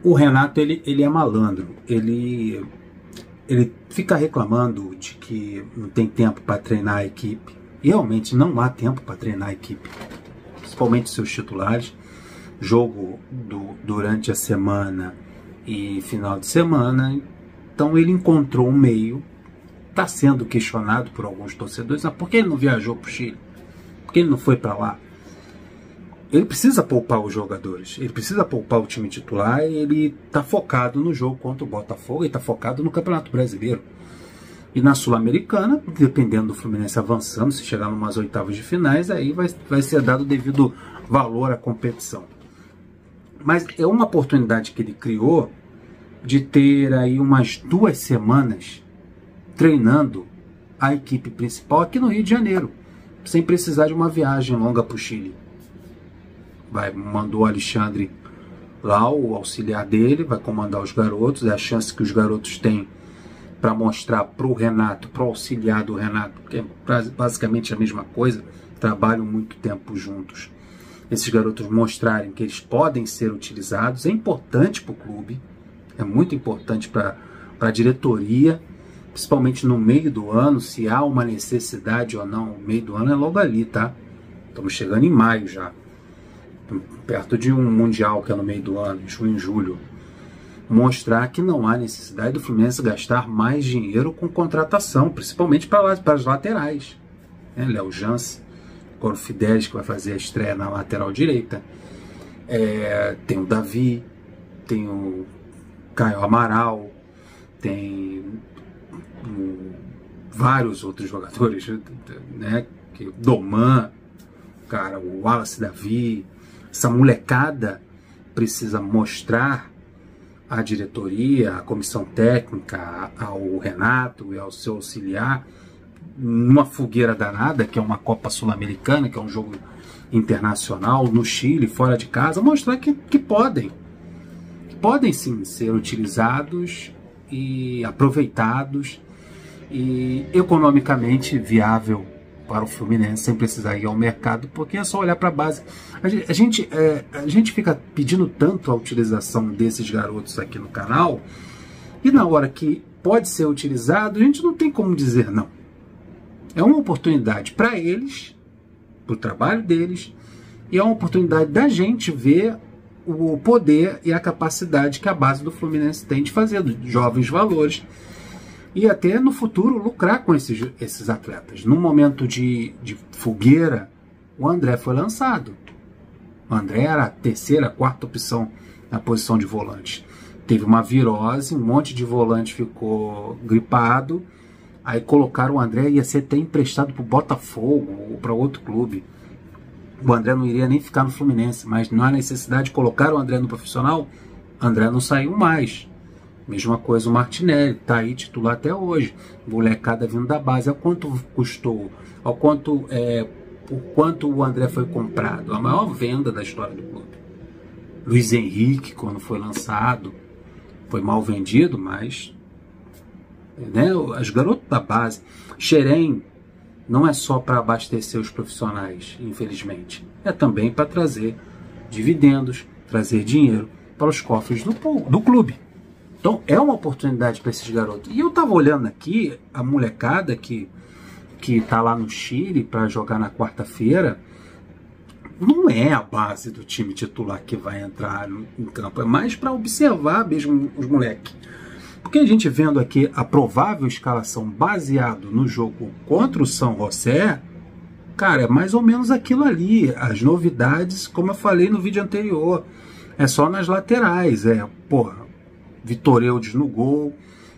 O Renato, ele é malandro, ele fica reclamando de que não tem tempo para treinar a equipe. E realmente não há tempo para treinar a equipe, principalmente seus titulares. Jogo durante a semana e final de semana. Então ele encontrou um meio, está sendo questionado por alguns torcedores. Por que ele não viajou para o Chile? Por que ele não foi para lá? Ele precisa poupar os jogadores, ele precisa poupar o time titular e ele está focado no jogo contra o Botafogo, ele está focado no Campeonato Brasileiro. E na Sul-Americana, dependendo do Fluminense avançando, se chegar umas oitavas de finais, aí vai ser dado o devido valor à competição. Mas é uma oportunidade que ele criou de ter aí umas 2 semanas treinando a equipe principal aqui no Rio de Janeiro, sem precisar de uma viagem longa para o Chile. Mandou o Alexandre lá, o auxiliar dele, vai comandar os garotos. É a chance que os garotos têm para mostrar para o Renato, para o auxiliar do Renato, que é basicamente a mesma coisa, trabalham muito tempo juntos. Esses garotos mostrarem que eles podem ser utilizados, é importante para o clube, é muito importante para a diretoria, principalmente no meio do ano, se há uma necessidade ou não. O meio do ano é logo ali, tá? Estamos chegando em maio já, perto de um Mundial que é no meio do ano, junho, julho. Mostrar que não há necessidade do Fluminense gastar mais dinheiro com contratação, principalmente para as laterais. Léo Jans, agora o Fidelis, que vai fazer a estreia na lateral direita. Tem o Davi, tem o Caio Amaral, tem vários outros jogadores, né? Doman, cara, o Wallace Davi. Essa molecada precisa mostrar à diretoria, à comissão técnica, ao Renato e ao seu auxiliar, numa fogueira danada, que é uma Copa Sul-Americana, que é um jogo internacional, no Chile, fora de casa, mostrar que podem sim ser utilizados e aproveitados e economicamente viável para o Fluminense, sem precisar ir ao mercado, porque é só olhar para a base. A gente fica pedindo tanto a utilização desses garotos aqui no canal, e na hora que pode ser utilizado, a gente não tem como dizer não. É uma oportunidade para eles, para o trabalho deles, e é uma oportunidade da gente ver o poder e a capacidade que a base do Fluminense tem de fazer, de jovens valores, e até no futuro lucrar com esses atletas. No momento de fogueira, o André foi lançado. O André era a terceira, quarta opção na posição de volante. Teve uma virose, um monte de volante ficou gripado, aí colocaram o André, ia ser até emprestado para o Botafogo ou para outro clube. O André não iria nem ficar no Fluminense, mas não há necessidade de colocar o André no profissional. O André não saiu mais. Mesma coisa o Martinelli, tá aí titular até hoje. Molecada vindo da base. Ao quanto custou, por quanto o André foi comprado. A maior venda da história do clube. Luiz Henrique, quando foi lançado, foi mal vendido, mas né, os garotos da base. Xerém não é só para abastecer os profissionais, infelizmente. É também para trazer dividendos, trazer dinheiro para os cofres do clube. Então é uma oportunidade para esses garotos. E eu estava olhando aqui a molecada que está lá no Chile para jogar na quarta-feira. Não é a base do time titular que vai entrar em campo. É mais para observar mesmo os moleques. Porque a gente vendo aqui a provável escalação baseado no jogo contra o São José, cara, é mais ou menos aquilo ali. As novidades, como eu falei no vídeo anterior, é só nas laterais. Vitor Eudes no gol,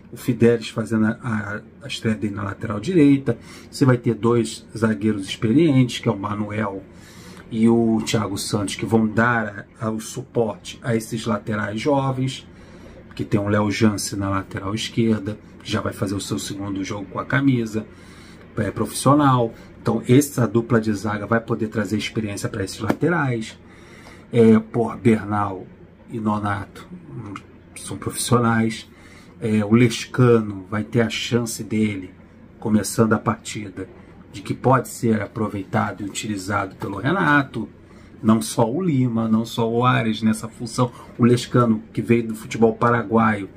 o Fidelis fazendo a estreia dele na lateral direita. Você vai ter 2 zagueiros experientes, que é o Manuel e o Thiago Santos, que vão dar o suporte a esses laterais jovens, que tem o Léo Jans na lateral esquerda, que já vai fazer o seu segundo jogo com a camisa, profissional. Então essa dupla de zaga vai poder trazer experiência para esses laterais. Bernal e Nonato são profissionais. O Lescano vai ter a chance dele, começando a partida, de que pode ser aproveitado e utilizado pelo Renato. Não só o Lima, não só o Ares nessa função. O Lescano, que veio do futebol paraguaio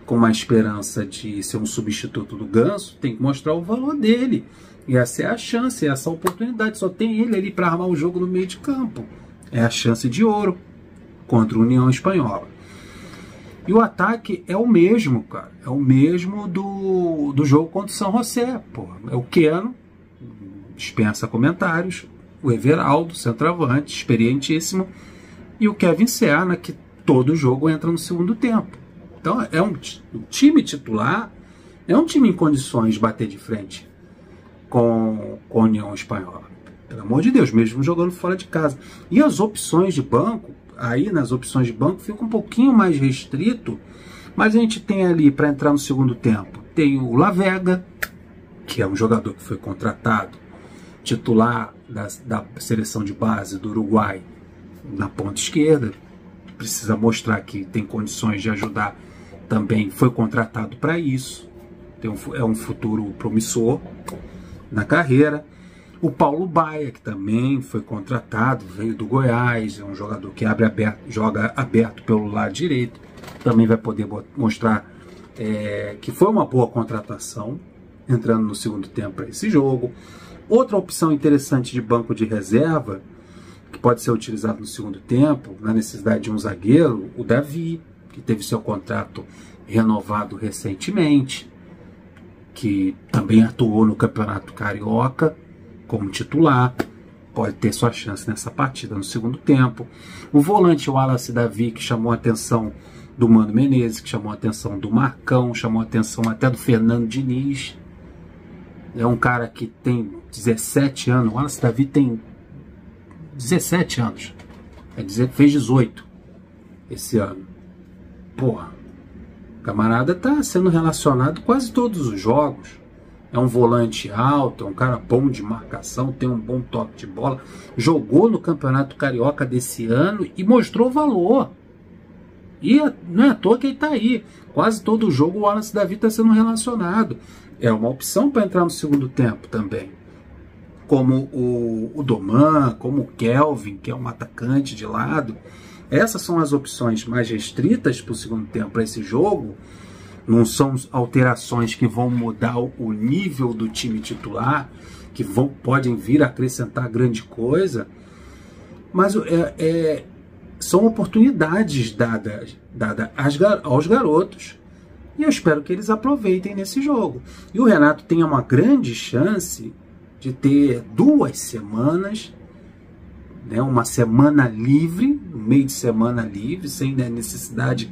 com uma esperança de ser um substituto do Ganso, tem que mostrar o valor dele. E essa é a chance, essa é a oportunidade. Só tem ele ali para armar o jogo no meio de campo. É a chance de ouro contra a União Espanhola. E o ataque é o mesmo, cara. É o mesmo do jogo contra o São José. Porra. É o Keno, dispensa comentários. O Everaldo, centroavante, experientíssimo. E o Kevin Serna, que todo jogo entra no segundo tempo. Então, o time titular é um time em condições de bater de frente com a União Espanhola. Pelo amor de Deus, mesmo jogando fora de casa. E as opções de banco, aí nas opções de banco fica um pouquinho mais restrito, mas a gente tem ali para entrar no segundo tempo, tem o La Vega, que é um jogador que foi contratado, titular da seleção de base do Uruguai na ponta esquerda, precisa mostrar que tem condições de ajudar também, foi contratado para isso, é um futuro promissor na carreira. O Paulo Baia, que também foi contratado, veio do Goiás, é um jogador que joga aberto pelo lado direito, também vai poder mostrar que foi uma boa contratação, entrando no segundo tempo para esse jogo. Outra opção interessante de banco de reserva, que pode ser utilizado no segundo tempo, na necessidade de um zagueiro, o Davi, que teve seu contrato renovado recentemente, que também atuou no Campeonato Carioca como titular, pode ter sua chance nessa partida no segundo tempo. O volante, o Wallace Davi, que chamou a atenção do Mano Menezes, que chamou a atenção do Marcão, chamou a atenção até do Fernando Diniz. É um cara que tem 17 anos, o Wallace Davi tem 17 anos, fez 18 esse ano. Porra, o camarada tá sendo relacionado quase todos os jogos. É um volante alto, é um cara bom de marcação, tem um bom toque de bola. Jogou no Campeonato Carioca desse ano e mostrou valor. E não é à toa que ele está aí. Quase todo jogo o Wallace Davi está sendo relacionado. É uma opção para entrar no segundo tempo também. Como o Doman, como o Kelvin, que é um atacante de lado. Essas são as opções mais restritas para o segundo tempo para esse jogo. Não são alterações que vão mudar o nível do time titular, que podem vir a acrescentar grande coisa, mas são oportunidades dadas aos garotos, e eu espero que eles aproveitem nesse jogo. E o Renato tem uma grande chance de ter 2 semanas, né, uma semana livre, um meio de semana livre, sem necessidade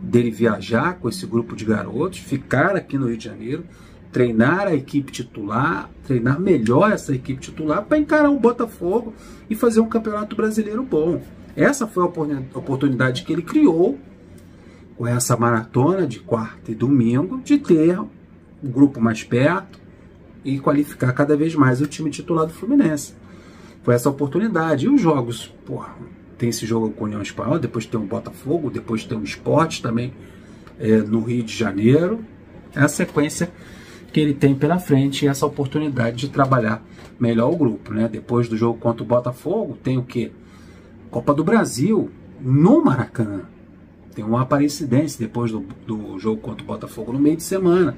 dele viajar com esse grupo de garotos, ficar aqui no Rio de Janeiro, treinar a equipe titular, treinar melhor essa equipe titular para encarar o Botafogo e fazer um campeonato brasileiro bom. Essa foi a oportunidade que ele criou com essa maratona de quarta e domingo, de ter um grupo mais perto e qualificar cada vez mais o time titular do Fluminense. Foi essa oportunidade. E os jogos, porra, tem esse jogo com a União Espanhola, depois tem o Botafogo, depois tem o Sport também no Rio de Janeiro. É a sequência que ele tem pela frente e essa oportunidade de trabalhar melhor o grupo, né? Depois do jogo contra o Botafogo, tem o quê? Copa do Brasil no Maracanã. Tem uma Aparecidense depois do jogo contra o Botafogo no meio de semana.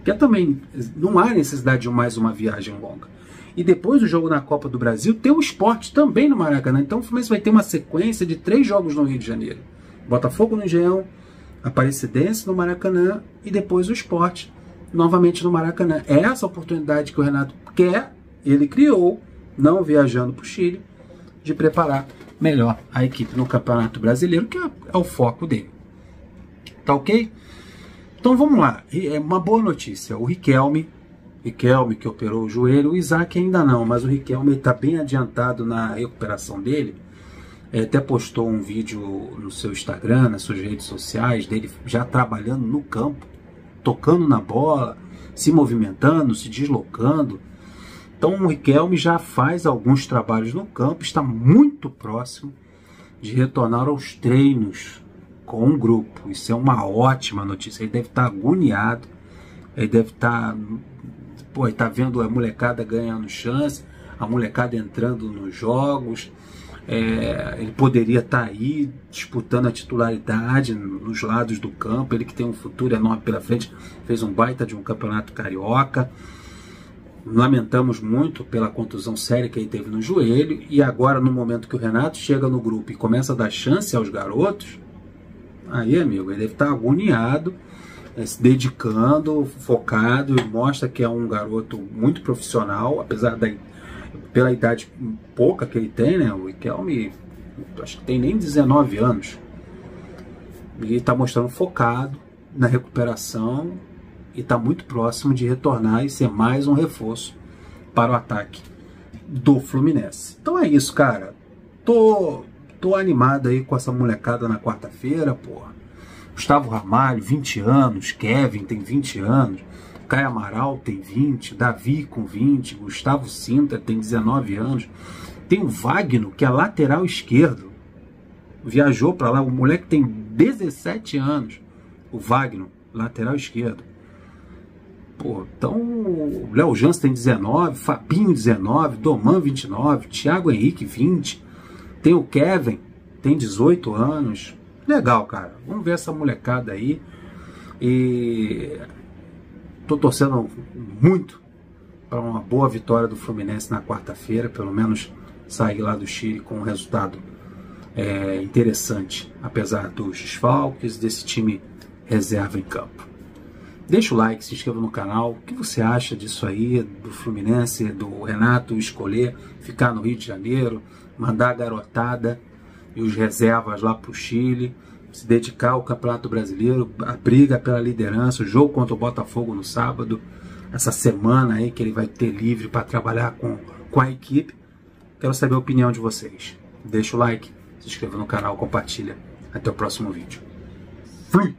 Que também não há necessidade de mais uma viagem longa. E depois do jogo na Copa do Brasil, tem o Sport também no Maracanã. Então o Fluminense vai ter uma sequência de 3 jogos no Rio de Janeiro. Botafogo no Engenhão, Aparecidense no Maracanã e depois o Sport novamente no Maracanã. É essa oportunidade que o Renato quer, ele criou, não viajando para o Chile, de preparar melhor a equipe no Campeonato Brasileiro, que é o foco dele. Tá ok? Então vamos lá. É uma boa notícia. O Riquelme que operou o joelho, o Isaac ainda não, mas o Riquelme está bem adiantado na recuperação dele. Até postou um vídeo no seu Instagram, nas suas redes sociais, dele já trabalhando no campo, tocando na bola, se movimentando, se deslocando. Então o Riquelme já faz alguns trabalhos no campo, está muito próximo de retornar aos treinos com um grupo. Isso é uma ótima notícia. Ele deve estar agoniado, ele deve estar... Pô, tá vendo a molecada ganhando chance, a molecada entrando nos jogos, Ele poderia estar aí disputando a titularidade nos lados do campo. Ele que tem um futuro enorme pela frente, fez um baita de um campeonato carioca. Lamentamos muito pela contusão séria que ele teve no joelho. E agora, no momento que o Renato chega no grupo e começa a dar chance aos garotos, aí, amigo, ele deve estar agoniado, se dedicando, focado, e mostra que é um garoto muito profissional, apesar pela idade pouca que ele tem, né? O Riquelme, acho que tem nem 19 anos. Ele está mostrando focado na recuperação e está muito próximo de retornar e ser mais um reforço para o ataque do Fluminense. Então é isso, cara. Tô animado aí com essa molecada na quarta-feira, porra. Gustavo Ramalho, 20 anos, Kevin tem 20 anos, Caio Amaral tem 20, Davi com 20, Gustavo Sintra tem 19 anos, tem o Wagner, que é lateral esquerdo, viajou para lá, o moleque tem 17 anos, o Wagner, lateral esquerdo. Pô, então o Léo Jans tem 19, Fabinho 19, Doman 29, Thiago Henrique 20, tem o Kevin, tem 18 anos. Legal, cara. Vamos ver essa molecada aí. E tô torcendo muito para uma boa vitória do Fluminense na quarta-feira, pelo menos sair lá do Chile com um resultado interessante, apesar dos desfalques desse time reserva em campo. Deixa o like, se inscreva no canal. O que você acha disso aí, do Fluminense, do Renato escolher ficar no Rio de Janeiro, mandar a garotada e os reservas lá para o Chile, se dedicar ao Campeonato Brasileiro, a briga pela liderança, o jogo contra o Botafogo no sábado, essa semana aí que ele vai ter livre para trabalhar com a equipe. Quero saber a opinião de vocês. Deixa o like, se inscreva no canal, compartilha. Até o próximo vídeo. Fui!